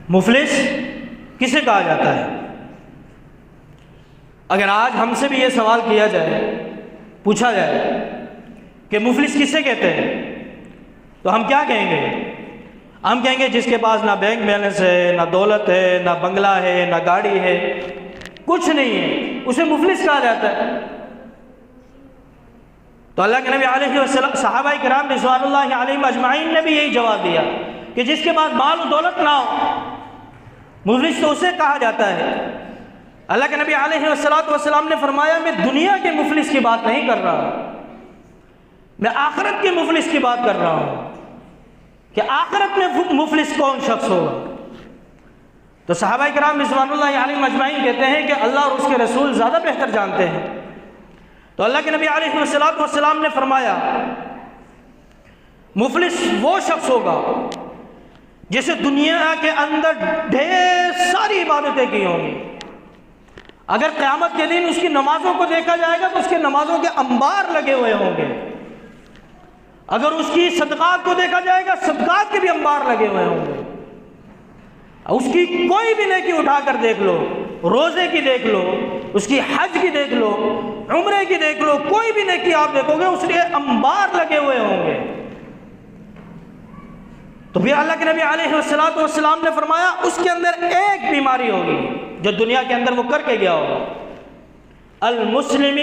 مفلس کسے کہا جاتا ہے؟ اگر آج ہم سے بھی یہ سوال کیا جائے، پوچھا جائے کہ مفلس کسے کہتے ہیں، تو ہم کیا کہیں گے؟ ہم کہیں گے جس کے پاس نہ بینک بیلنس ہے، نہ دولت ہے، نہ بنگلہ ہے، نہ گاڑی ہے، کچھ نہیں ہے، اسے مفلس کہا جاتا ہے۔ تو اللہ کے نبی علیہ وسلم، صحابہ کرام رضوان اللہ علیہم اجمعین نے بھی یہی جواب دیا کہ جس کے پاس مال و دولت نہ ہو، مفلس تو اسے کہا جاتا ہے۔ اللہ کے نبی علیہ وسلم نے فرمایا میں دنیا کے مفلس کی بات نہیں کر رہا، میں آخرت کے مفلس کی بات کر رہا ہوں کہ آخرت میں مفلس کون شخص ہوگا۔ تو صحابہ کرام رضوان اللہ علیہم اجمعین کہتے ہیں کہ اللہ اور اس کے رسول زیادہ بہتر جانتے ہیں۔ تو اللہ کے نبی علیہ السلام نے فرمایا مفلس وہ شخص ہوگا جسے دنیا کے اندر ڈھیر ساری عبادتیں کی ہوں گی، اگر قیامت کے دن اس کی نمازوں کو دیکھا جائے گا تو اس کے نمازوں کے انبار لگے ہوئے ہوں گے، اگر اس کی صدقات کو دیکھا جائے گا صدقات کے بھی انبار لگے ہوئے ہوں گے، اس کی کوئی بھی نیکی اٹھا کر دیکھ لو، روزے کی دیکھ لو، اس کی حج کی دیکھ لو، عمرے کی دیکھ لو، کوئی بھی نیکی آپ دیکھو گے اس لیے انبار لگے ہوئے ہوں گے۔ تو پھر اللہ کے نبی علیہ السلام نے فرمایا اس کے اندر ایک بیماری ہوگی جو دنیا کے اندر وہ کر کے گیا ہوگا، المسلم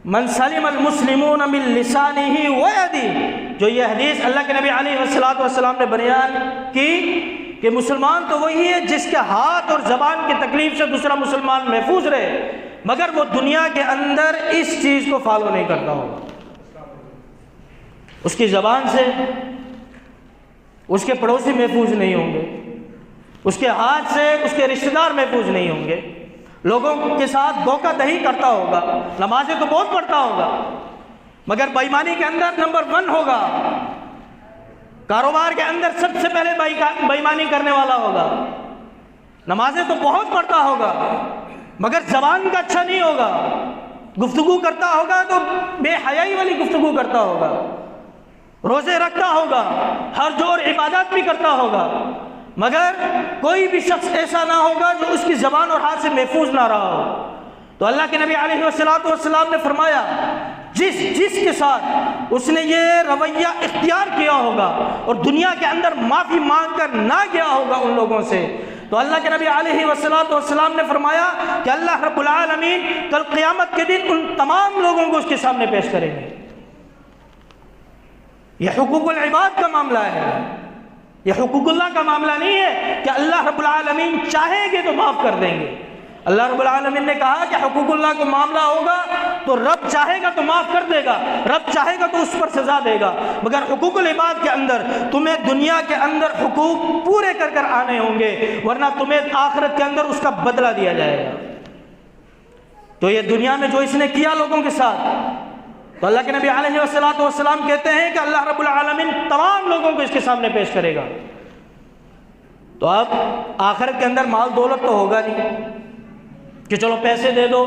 من سلم المسلمون من لسانه ويده، جو یہ حدیث اللہ کے نبی علیہ السلام نے بیان کی کہ مسلمان تو وہی ہے جس کے ہاتھ اور زبان کی تکلیف سے دوسرا مسلمان محفوظ رہے، مگر وہ دنیا کے اندر اس چیز کو فالو نہیں کرتا ہوگا، اس کی زبان سے اس کے پڑوسی محفوظ نہیں ہوں گے، اس کے ہاتھ سے اس کے رشتہ دار محفوظ نہیں ہوں گے، لوگوں کے ساتھ دھوکہ دہی کرتا ہوگا، نمازیں تو بہت پڑھتا ہوگا مگر بےایمانی کے اندر نمبر 1 ہوگا، کاروبار کے اندر سب سے پہلے بےایمانی کرنے والا ہوگا، نمازیں تو بہت پڑھتا ہوگا مگر زبان کا اچھا نہیں ہوگا، گفتگو کرتا ہوگا تو بے حیائی والی گفتگو کرتا ہوگا، روزے رکھتا ہوگا، حج اور عبادات بھی کرتا ہوگا، مگر کوئی بھی شخص ایسا نہ ہوگا جو اس کی زبان اور ہاتھ سے محفوظ نہ رہا ہو۔ تو اللہ کے نبی علیہ السلام نے فرمایا جس کے ساتھ اس نے یہ رویہ اختیار کیا ہوگا اور دنیا کے اندر معافی مانگ کر نہ گیا ہوگا ان لوگوں سے، تو اللہ کے نبی علیہ السلام نے فرمایا کہ اللہ رب العالمین کل قیامت کے دن ان تمام لوگوں کو اس کے سامنے پیش کریں گے۔ یہ حقوق العباد کا معاملہ ہے، یہ حقوق اللہ کا معاملہ نہیں ہے کہ اللہ رب العالمین چاہیں گے تو معاف کر دیں گے۔ اللہ رب العالمین نے کہا کہ حقوق اللہ کا معاملہ ہوگا تو رب چاہے گا تو معاف کر دے گا، رب چاہے گا تو اس پر سزا دے گا، مگر حقوق العباد کے اندر تمہیں دنیا کے اندر حقوق پورے کر کر آنے ہوں گے، ورنہ تمہیں آخرت کے اندر اس کا بدلہ دیا جائے گا۔ تو یہ دنیا میں جو اس نے کیا لوگوں کے ساتھ، تو اللہ کے نبی علیہ السلام کہتے ہیں کہ اللہ رب العالمین تمام لوگوں کو اس کے سامنے پیش کرے گا۔ تو اب آخرت کے اندر مال دولت تو ہوگا نہیں کہ چلو پیسے دے دو